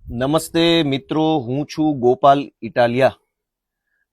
નમસ્તે મિત્રો, હું છું ગોપાલ ઇટાલિયા.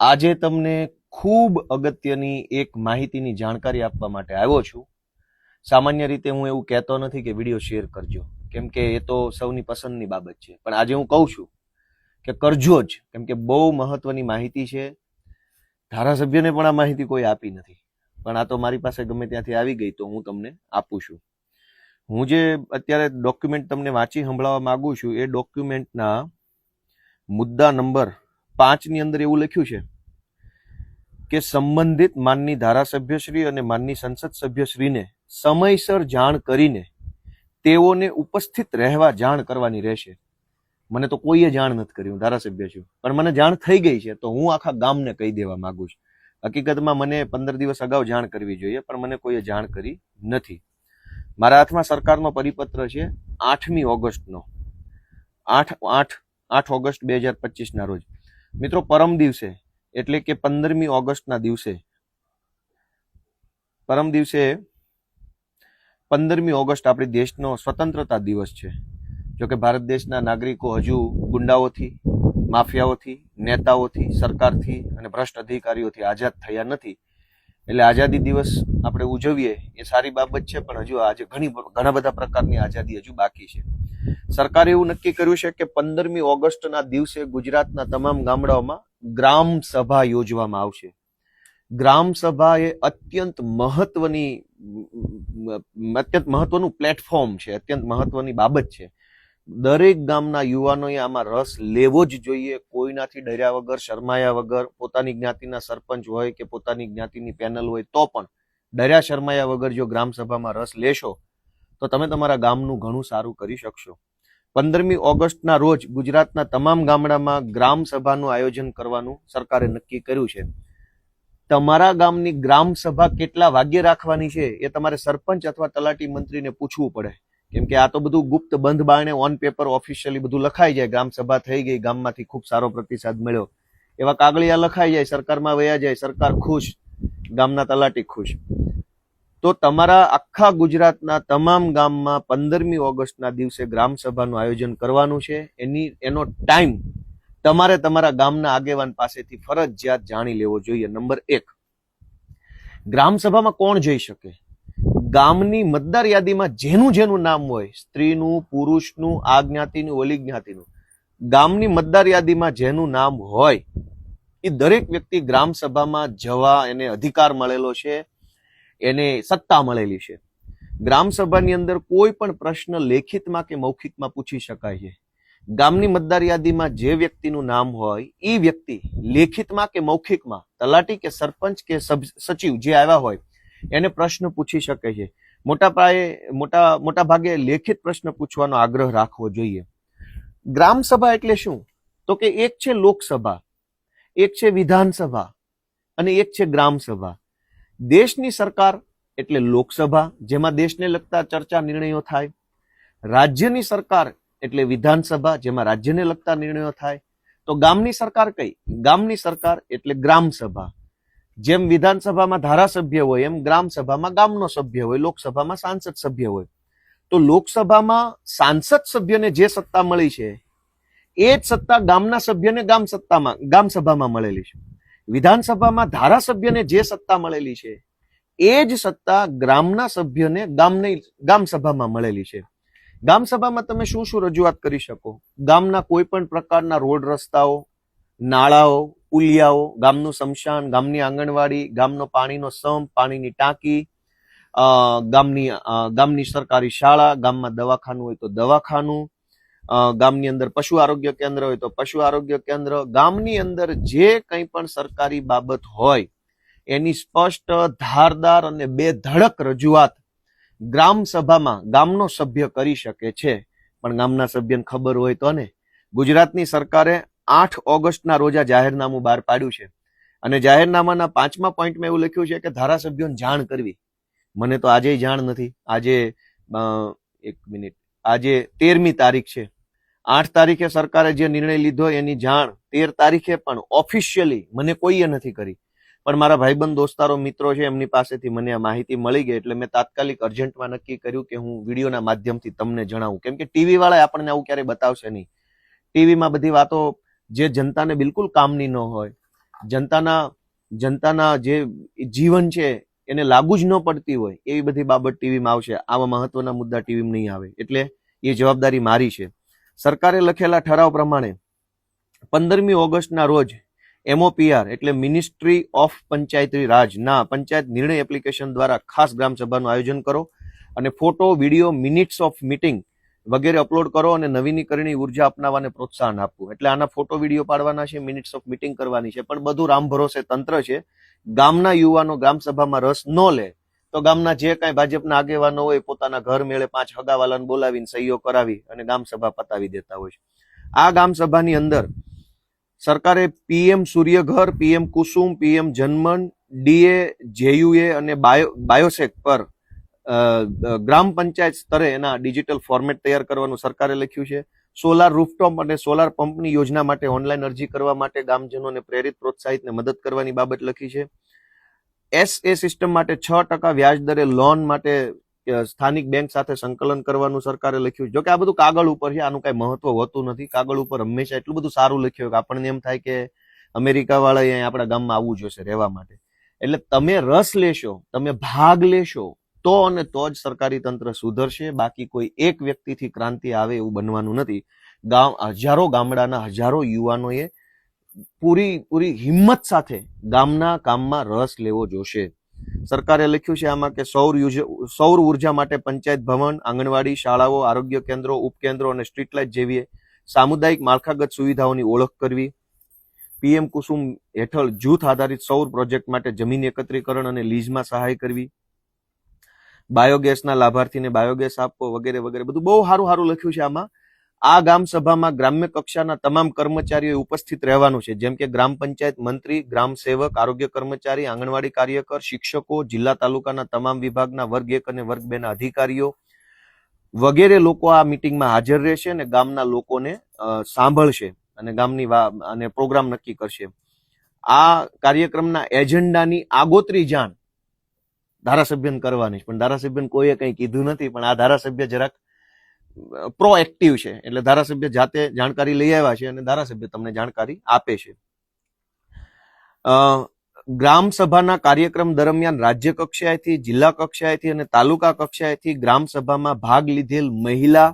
આજે તમને ખૂબ અગત્યની એક માહિતીની જાણકારી આપવા માટે આવ્યો છું. સામાન્ય રીતે હું એવું કહેતો નથી કે વિડીયો શેર કરજો, કેમ કે એ તો સૌની પસંદની બાબત છે, પણ આજે હું કહું છું કે કરજો જ, કેમ કે બહુ મહત્વની માહિતી છે. ધારાસભ્યને પણ આ માહિતી કોઈ આપી નથી, પણ આ તો મારી પાસે ગમે ત્યાંથી આવી ગઈ તો હું તમને આપું છું. હું જે અત્યારે ડોક્યુમેન્ટ તમને વાંચી સંભળાવવા માંગુ છું એ ડોક્યુમેન્ટના મુદ્દા નંબર 5 ની અંદર એવું લખ્યું છે કે સંબંધિત માનની ધારાસભ્યશ્રી અને માનની સંસદ સભ્યશ્રીને સમયસર જાણ કરીને તેઓને ઉપસ્થિત રહેવા જાણ કરવાની રહેશે. મને તો કોઈએ જાણ નથી કરી, હું ધારાસભ્ય છું, પણ મને જાણ થઈ ગઈ છે તો હું આખા ગામને કહી દેવા માંગુ છું. હકીકતમાં મને 15 દિવસ અગાઉ જાણ કરવી જોઈએ, પણ મને કોઈએ જાણ કરી નથી. મારા હાથમાં સરકારનો પરિપત્ર છે 8મી ઓગસ્ટનો, 8 ઓગસ્ટ 2025 ના રોજ. મિત્રો, પરમ દિવસે એટલે કે 15મી ઓગસ્ટના દિવસે, પરમ દિવસે 15મી ઓગસ્ટ આપણી દેશનો સ્વતંત્રતા દિવસ છે. જોકે ભારત દેશના નાગરિકો હજુ ગુંડાઓથી, માફિયાઓથી, નેતાઓથી, સરકારથી અને ભ્રષ્ટ અધિકારીઓથી આઝાદ થયા નથી. એટલે આઝાદી દિવસ આપણે ઉજવીએ એ સારી બાબત છે, પણ હજુ આજે ઘણા બધા પ્રકારની આઝાદી હજુ બાકી છે. સરકારે એવું નક્કી કર્યું છે કે 15મી ઓગસ્ટના દિવસે ગુજરાતના તમામ ગામડાઓમાં ગ્રામ સભા યોજવામાં આવશે. ગ્રામ સભા એ અત્યંત મહત્વનું પ્લેટફોર્મ છે, અત્યંત મહત્વની બાબત છે. દરેક ગામના યુવાનોએ આમાં રસ લેવો જ જોઈએ, કોઈનાથી ડર્યા વગર, શરમાયા વગર. પોતાની જ્ઞાતિના સરપંચ હોય કે પોતાની જ્ઞાતિની પેનલ હોય તો પણ ડર્યા શરમાયા વગર જો ગ્રામ સભામાં રસ લેશો તો તમે તમારા ગામનું ઘણું સારું કરી શકશો. 15મી ઓગસ્ટના રોજ ગુજરાતના તમામ ગામડામાં ગ્રામ સભાનું આયોજન કરવાનું સરકારે નક્કી કર્યું છે. તમારા ગામની ગ્રામ સભા કેટલા વાગ્યે રાખવાની છે એ તમારે સરપંચ અથવા તલાટી મંત્રીને પૂછવું પડે, કેમ કે આ તો બધું ગુપ્ત બંધ બારણે ઓન પેપર ઓફિશિયલી બધું લખાઈ જાય. ગ્રામ સભા થઈ ગઈ, ગામમાંથી ખૂબ સારો પ્રતિસાદ મળ્યો, એવા કાગળિયા લખાઈ જાય, સરકારમાં વયા જાય, સરકાર ખુશ, ગામના તલાટી ખુશ. તો તમારા આખા ગુજરાતના તમામ ગામમાં 15મી ઓગસ્ટના દિવસે ગ્રામ સભાનું આયોજન કરવાનું છે. એનો ટાઈમ તમારે તમારા ગામના આગેવાન પાસેથી ફરજિયાત જાણી લેવો જોઈએ. નંબર 1, ગ્રામ સભામાં કોણ જઈ શકે? ગામની મતદાર યાદીમાં જેનું નામ હોય, સ્ત્રીનું, પુરુષનું, આ જ્ઞાતિનું, ઓલી જ્ઞાતિનું, ગામની મતદાર યાદીમાં જેનું નામ હોય એ દરેક વ્યક્તિ ગ્રામ સભામાં જવા એને અધિકાર મળેલો છે, એને સત્તા મળેલી છે. ગ્રામ સભાની અંદર કોઈ પણ પ્રશ્ન લેખિતમાં કે મૌખિકમાં પૂછી શકાય છે. ગામની મતદાર યાદીમાં જે વ્યક્તિનું નામ હોય એ વ્યક્તિ લેખિતમાં કે મૌખિકમાં તલાટી કે સરપંચ કે સચિવ જે આવ્યા હોય એને પ્રશ્ન પૂછી શકે છે. મોટા ભાગે લેખિત પ્રશ્ન પૂછવાનો આગ્રહ રાખવો જોઈએ. ગ્રામ સભા એટલે શું? તો કે એક છે લોકસભા, એક છે વિધાનસભા અને એક છે ગ્રામ સભા. દેશની સરકાર એટલે લોકસભા, જેમાં દેશને લગતા ચર્ચા નિર્ણયો થાય. રાજ્યની સરકાર એટલે વિધાનસભા, જેમાં રાજ્યને લગતા નિર્ણયો થાય. તો ગામની સરકાર કઈ? ગામની સરકાર એટલે ગ્રામ સભા. જેમ વિધાનસભામાં ધારાસભ્ય હોય એમ ગ્રામ સભામાં ગામનો સભ્ય હોય, લોકસભામાં સાંસદ સભ્ય હોય. તો લોકસભામાં સાંસદ સભ્યને જે સત્તા મળી છે એ જ સત્તા ગામના સભ્યને ગામ સભામાં મળેલી છે. વિધાનસભામાં ધારાસભ્યને જે સત્તા મળેલી છે એ જ સત્તા ગ્રામના સભ્યને ગામ સભામાં મળેલી છે. ગામ સભામાં તમે શું શું રજૂઆત કરી શકો? ગામના કોઈ પણ પ્રકારના રોડ રસ્તાઓ, નાળાઓ, પુલિયાઓ, ગામનું સ્મશાન, ગામની આંગણવાડી, ગામનો પાણીનો સંપ, પાણીની ટાંકી, ગામની સરકારી શાળા, ગામમાં દવાખાનું હોય તો દવાખાનું, ગામની અંદર પશુ આરોગ્ય કેન્દ્ર હોય તો પશુ આરોગ્ય કેન્દ્ર. ગામની અંદર જે કંઈ પણ સરકારી બાબત હોય એની સ્પષ્ટ, ધારદાર અને બેધડક રજૂઆત ગ્રામ સભામાં ગામનો સભ્ય કરી શકે છે. પણ ગામના સભ્યને ખબર હોય તો ને. ગુજરાતની સરકારે 8 ઓગસ્ટના રોજ આ જાહેરનામું બહાર પાડ્યું છે અને જાહેરનામાના 5મા પોઈન્ટમાં એવું લખ્યું છે કે ધારાસભ્યોને જાણ કરવી. મને તો આજે જાણ નથી. આજે 13મી તારીખ છે. 8 તારીખે સરકારે જે નિર્ણય લીધો એની જાણ 13 તારીખે પણ ઓફિશિયલી મને કોઈએ નથી કરી. પણ મારા ભાઈબંધ, દોસ્તારો, મિત્રો છે એમની પાસેથી મને આ માહિતી મળી ગઈ એટલે મેં તાત્કાલિક અર્જન્ટમાં નક્કી કર્યું કે હું વિડીયોના માધ્યમથી તમને જણાવું, કેમ કે ટીવી વાળા આપણને આવું ક્યારેય બતાવશે નહીં. ટીવીમાં બધી વાતો જે જનતાને બિલકુલ કામની ન હોય, જનતાના જે જીવન છે એને લાગુ જ ન પડતી હોય, એવી બધી બાબત ટીવીમાં આવશે. આવા મહત્વના મુદ્દા ટીવીમાં નહીં આવે. એટલે એ જવાબદારી મારી છે. સરકારે લખેલા ઠરાવ પ્રમાણે 15મી ઓગસ્ટના રોજ MOPR એટલે મિનિસ્ટ્રી ઓફ પંચાયતી રાજ ના પંચાયત નિર્ણય એપ્લિકેશન દ્વારા ખાસ ગ્રામ સભાનું આયોજન કરો અને photo, video, minutes of meeting વગેરે અપલોડ કરો અને નવીનીકરણીય ઉર્જા અપનાવવાને પ્રોત્સાહન આપવું. એટલે આના ફોટો, વિડીયો પાડવાના છે, મિનિટ્સ ઓફ મીટિંગ કરવાની છે, પણ બધું રામ ભરોસે તંત્ર છે. ગામના યુવાનો ગ્રામ સભામાં રસ ન લે તો ગામના જે કાંઈ ભાજપના આગેવાનો હોય પોતાના ઘર મેળે 5 હગાવાલાને બોલાવીને સહીઓ કરાવી અને ગામ સભા પતાવી દેતા હોય છે. આ ગામ સભાની અંદર સરકારે PM સૂર્યઘર, PM કુસુમ, PM જનમન, DA, JUA અને બાયોસેક પર ગ્રામ પંચાયત સ્તરે એના ડિજિટલ ફોર્મેટ તૈયાર કરવાનું સરકારે લખ્યું છે. સોલાર રૂફટોપ અને સોલાર પંપની યોજના માટે ઓનલાઈન અરજી કરવા માટે ગામજનોને પ્રેરિત, પ્રોત્સાહિત ને મદદ કરવાની બાબત લખી છે. SA સિસ્ટમ માટે 6% વ્યાજ દરે લોન માટે સ્થાનિક બેંક સાથે સંકલન કરવાનું સરકારે લખ્યું છે. જો કે આ બધું કાગળ ઉપર છે, આનું કઈ મહત્વ હોતું નથી. કાગળ ઉપર હંમેશા એટલું બધું સારું લખ્યું કે આપણને એમ થાય કે અમેરિકા વાળા અહીંયા આપણા ગામમાં આવવું જોઈશે રહેવા માટે. એટલે તમે રસ લેશો, તમે ભાગ લેશો તો અને તો જ સરકારી તંત્ર સુધરશે. બાકી કોઈ એક વ્યક્તિથી ક્રાંતિ આવે એવું બનવાનું નથી. હજારો ગામડાના હજારો યુવાનોએ પૂરી હિંમત સાથે ગામના કામમાં રસ લેવો જોશે. સરકારે લખ્યું છે આમાં કે સૌર ઉર્જા માટે પંચાયત ભવન, આંગણવાડી, શાળાઓ, આરોગ્ય કેન્દ્રો, ઉપકેન્દ્રો અને સ્ટ્રીટ લાઇટ જેવી સામુદાયિક માળખાગત સુવિધાઓની ઓળખ કરવી. PM કુસુમ હેઠળ જૂથ આધારિત સૌર પ્રોજેક્ટ માટે જમીન એકત્રીકરણ અને લીઝમાં સહાય કરવી. બાયોગેસના લાભાર્થીને બાયોગેસ આપવો વગેરે વગેરે બધું બહુ સારું લખ્યું છે આમાં. આ ગામ સભામાં ગ્રામ્ય કક્ષાના તમામ કર્મચારીઓ ઉપસ્થિત રહેવાનું છે, જેમ કે ગ્રામ પંચાયત મંત્રી, ગ્રામ સેવક, આરોગ્ય કર્મચારી, આંગણવાડી કાર્યકર, શિક્ષકો, જિલ્લા તાલુકાના તમામ વિભાગના વર્ગ 1 અને વર્ગ 2 ના અધિકારીઓ વગેરે લોકો આ મિટિંગમાં હાજર રહેશે અને ગામના લોકોને સાંભળશે અને ગામની અને પ્રોગ્રામ નક્કી કરશે. આ કાર્યક્રમના એજન્ડાની આગોતરી જાણ ધારાસભ્યને કરવાની, પણ ધારાસભ્યને કોઈએ કંઈ કીધું નથી. પણ આ ધારાસભ્ય જરાક પ્રોએક્ટિવ છે, એટલે ધારાસભ્ય જાતે જાણકારી લઈ આવ્યા છે અને ધારાસભ્ય તમને જાણકારી આપે છે. ગ્રામ સભાના કાર્યક્રમ દરમિયાન રાજ્ય કક્ષાએથી, જિલ્લા કક્ષાએથી અને તાલુકા કક્ષાએથી ગ્રામ સભામાં ભાગ લીધેલ મહિલા,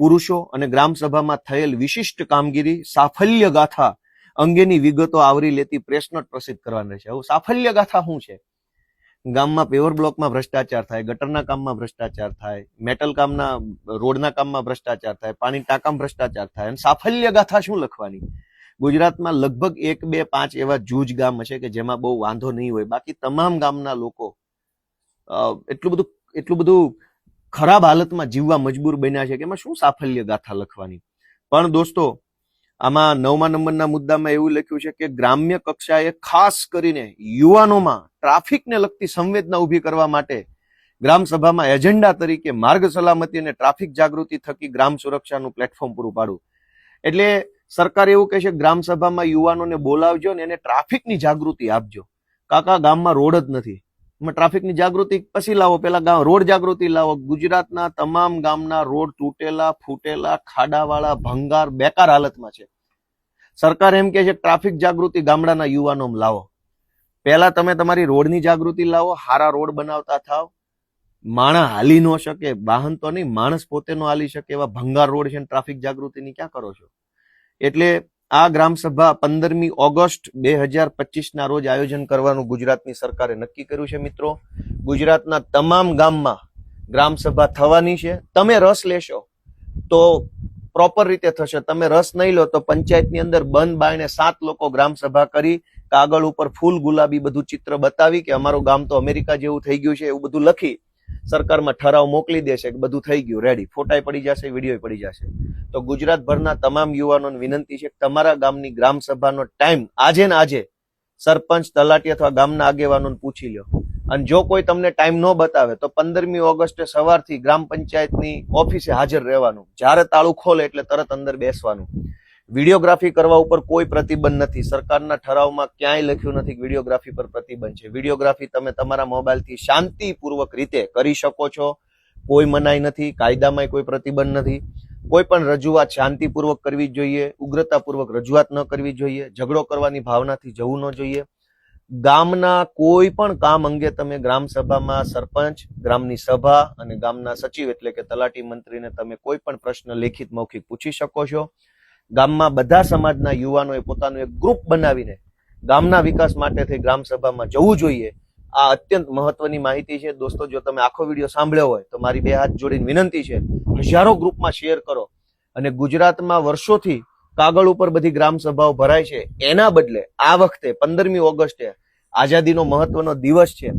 પુરુષો અને ગ્રામ સભામાં થયેલ વિશિષ્ટ કામગીરી, સાફલ્ય ગાથા અંગેની વિગતો આવરી લેતી પ્રેસ નોટ પ્રસિદ્ધ કરવાની છે. હવે સાફલ્ય ગાથા શું છે? ગામમાં પેવર બ્લોકમાં ભ્રષ્ટાચાર થાય, ગટરના કામમાં ભ્રષ્ટાચાર થાય, મેટલ કામના, રોડના કામમાં ભ્રષ્ટાચાર થાય, પાણી ટાંકામાં ભ્રષ્ટાચાર થાય, અને સાફલ્ય ગાથા શું લખવાની? ગુજરાતમાં લગભગ 1, 2, 5 એવા જૂજ ગામ હશે કે જેમાં બહુ વાંધો નહીં હોય. બાકી તમામ ગામના લોકો એટલું બધું ખરાબ હાલતમાં જીવવા મજબૂર બન્યા છે કે એમાં શું સાફલ્ય ગાથા લખવાની? પણ દોસ્તો, આમાં 9મા નંબરના મુદ્દામાં એવું લખ્યું છે કે ગ્રામ્ય કક્ષાએ ખાસ કરીને યુવાનોમાં ટ્રાફિકને લગતી સંવેદના ઊભી કરવા માટે ગ્રામ સભામાં એજન્ડા તરીકે માર્ગ સલામતી અને ટ્રાફિક જાગૃતિ થકી ગ્રામ સુરક્ષાનું પ્લેટફોર્મ પૂરું પાડવું. એટલે સરકાર એવું કહે છે ગ્રામ સભામાં યુવાનોને બોલાવજો ને એને ટ્રાફિકની જાગૃતિ આપજો. કાકા ગામમાં રોડ જ નથી, ટ્રાફિકની જાગૃતિ પછી લાવો, પેલા રોડ જાગૃતિ લાવો. ગુજરાતના તમામ ગામના રોડ તૂટેલા, ફૂટેલા, ખાડાવાળા, ભંગાર, બેકાર હાલતમાં છે. સરકાર એમ કે છે ટ્રાફિક જાગૃતિ ગામડાના યુવાનોમાં લાવો. પહેલા તમે તમારી રોડની જાગૃતિ લાવો, હારા રોડ બનાવતા થાવ. માણસ હાલી ન શકે, વાહન તો નહીં, માણસ પોતે નો હાલી શકે એવા ભંગાર રોડ છે, ટ્રાફિક જાગૃતિની ક્યાં કરો છો? એટલે આ ગ્રામ સભા 15મી ઓગસ્ટ 2025 ના રોજ આયોજન કરવાનું ગુજરાતની સરકારે નક્કી કર્યું છે. મિત્રો, ગુજરાતના તમામ ગામમાં ગ્રામ સભા થવાની છે. તમે રસ લેશો તો પ્રોપર રીતે થશે. તમે રસ નહીં લો તો પંચાયતની અંદર બંધ બાયણે 7 લોકો ગ્રામ સભા કરી કાગળ ઉપર ફૂલ ગુલાબી બધું ચિત્ર બતાવી કે અમારું ગામ તો અમેરિકા જેવું થઈ ગયું છે એવું બધું લખી સરકારમાં ઠરાવ મોકલી દેશે કે બધું થઈ ગયું, રેડી, ફોટાય પડી જશે, વિડીયો પડી જશે. તો ગુજરાતભરના તમામ યુવાનોને વિનંતી છે કે તમારા ગામની ગ્રામ સભાનો ટાઈમ આજે ને આજે સરપંચ, તલાટી અથવા ગામના આગેવાનોને પૂછી લો. અને જો કોઈ તમને ટાઈમ ન બતાવે તો 15મી ઓગસ્ટે સવારથી ગ્રામ પંચાયતની ઓફિસે હાજર રહેવાનું. જ્યારે તાળું ખોલે એટલે તરત અંદર બેસવાનું. વિડીયોગ્રાફી કરવા ઉપર કોઈ પ્રતિબંધ નથી. સરકારના ઠરાવમાં ક્યાંય લખ્યું નથી કે વિડીયોગ્રાફી પર પ્રતિબંધ છે. વિડીયોગ્રાફી તમે તમારા મોબાઈલથી શાંતિપૂર્વક રીતે કરી શકો છો, કોઈ મનાઈ નથી, કાયદામાં કોઈ પ્રતિબંધ નથી. કોઈ પણ રજૂઆત શાંતિપૂર્વક કરવી જોઈએ, ઉગ્રતાપૂર્વક રજૂઆત ન કરવી જોઈએ, ઝઘડો કરવાની ભાવનાથી જવું ન જોઈએ. ગામના કોઈ પણ કામ અંગે તમે ગ્રામ સભામાં સરપંચ, ગ્રામની સભા અને ગામના સચિવ એટલે કે તલાટી મંત્રીને તમે કોઈ પણ પ્રશ્ન લેખિત મૌખિક પૂછી શકો છો. ગામમાં બધા સમાજના યુવાનોએ પોતાનું એક ગ્રુપ બનાવીને ગામના વિકાસ માટે થઈ ગ્રામ સભામાં જવું જોઈએ. આ અત્યંત મહત્વની માહિતી છે દોસ્તો. જો તમે આખો વિડીયો સાંભળ્યો હોય તો મારી બે હાથ જોડીને વિનંતી છે, હજારો ગ્રુપમાં શેર કરો. અને ગુજરાતમાં વર્ષોથી કાગળ ઉપર બધી ગ્રામ સભાઓ ભરાય છે, એના બદલે આ વખતે 15મી ઓગસ્ટે આઝાદીનો મહત્વનો દિવસ છે.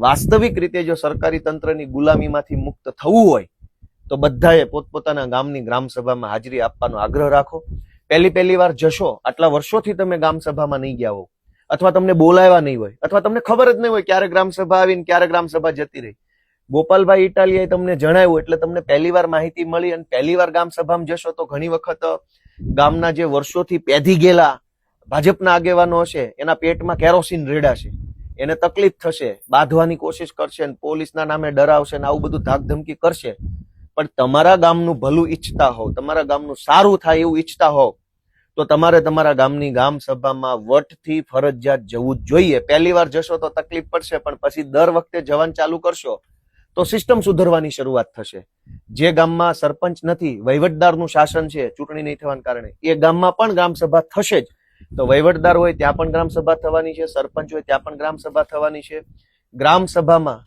વાસ્તવિક રીતે જો સરકારી તંત્રની ગુલામીમાંથી મુક્ત થવું હોય તો બધાએ પોતપોતાના ગામની ગ્રામ સભામાં હાજરી આપવાનો આગ્રહ રાખો. પહેલી વાર જશો, આટલા વર્ષોથી તમે ગ્રામ સભામાં નહીં ગયા હો, અથવા તમને બોલાવ્યા નહીં હોય, અથવા તમને ખબર જ નહીં હોય ક્યારે ગ્રામ સભા આવીને ક્યારે ગ્રામ સભા જતી રહી. ગોપાલભાઈ ઇટાલિયાએ તમને જણાવ્યું એટલે તમને પહેલી વાર માહિતી મળી, અને પહેલી વાર ગ્રામ સભામાં જશો તો ઘણી વખત ગામના જે વર્ષોથી પેધી ગયેલા ભાજપના આગેવાનો હશે એના પેટમાં કેરોસીન રેડાશે, એને તકલીફ થશે, બાંધવાની કોશિશ કરશે, પોલીસના નામે ડરાવશે, આવું બધું ધાક ધમકી કરશે. પણ તમારા ગામનું ભલું ઈચ્છતા હોવ, તમારા ગામનું સારું થાય એવું ઈચ્છતા હોવ તો તમારે તમારા ગામની ગ્રામ સભામાં વટથી ફરજિયાત જવું જ જોઈએ. પહેલી વાર જશો તો તકલીફ પડશે, પણ પછી દર વખતે જવાનું ચાલુ કરશો તો સિસ્ટમ સુધરવાની શરૂઆત થશે. જે ગામમાં સરપંચ નથી, વહીવટદારનું શાસન છે ચૂંટણી નહીં થવાના કારણે, એ ગામમાં પણ ગ્રામ સભા થશે જ. તો વહીવટદાર હોય ત્યાં પણ ગ્રામ સભા થવાની છે, સરપંચ હોય ત્યાં પણ ગ્રામ સભા થવાની છે. ગ્રામ સભામાં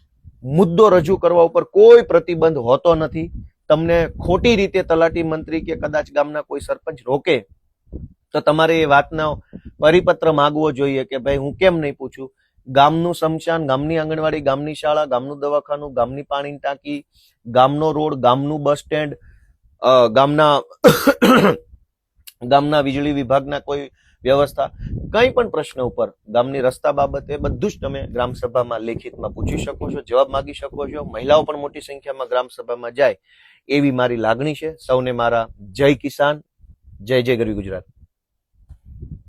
મુદ્દો રજૂ કરવા ઉપર કોઈ પ્રતિબંધ હોતો નથી. તમને ખોટી રીતે તલાટી મંત્રી કે કદાચ ગામના કોઈ સરપંચ રોકે તો તમારે એ વાતનો પરિપત્ર માંગવો જોઈએ કે ભાઈ હું કેમ નહીં પૂછું. ગામનું સ્મશાન, ગામની આંગણવાડી, ગામની શાળા, ગામનું દવાખાનું, ગામની પાણીની ટાંકી, ગામનો રોડ, ગામનું બસ સ્ટેન્ડ, ગામના વીજળી વિભાગના કોઈ વ્યવસ્થા, કઈ પણ પ્રશ્ન ઉપર, ગામની રસ્તા બાબતે બધું જ તમે ગ્રામ સભામાં લેખિતમાં પૂછી શકો છો, જવાબ માંગી શકો છો. મહિલાઓ પણ મોટી સંખ્યામાં ગ્રામ સભામાં જાય એવી મારી લાગણી છે. સૌને મારા જય કિસાન, જય જય ગરવી ગુજરાત.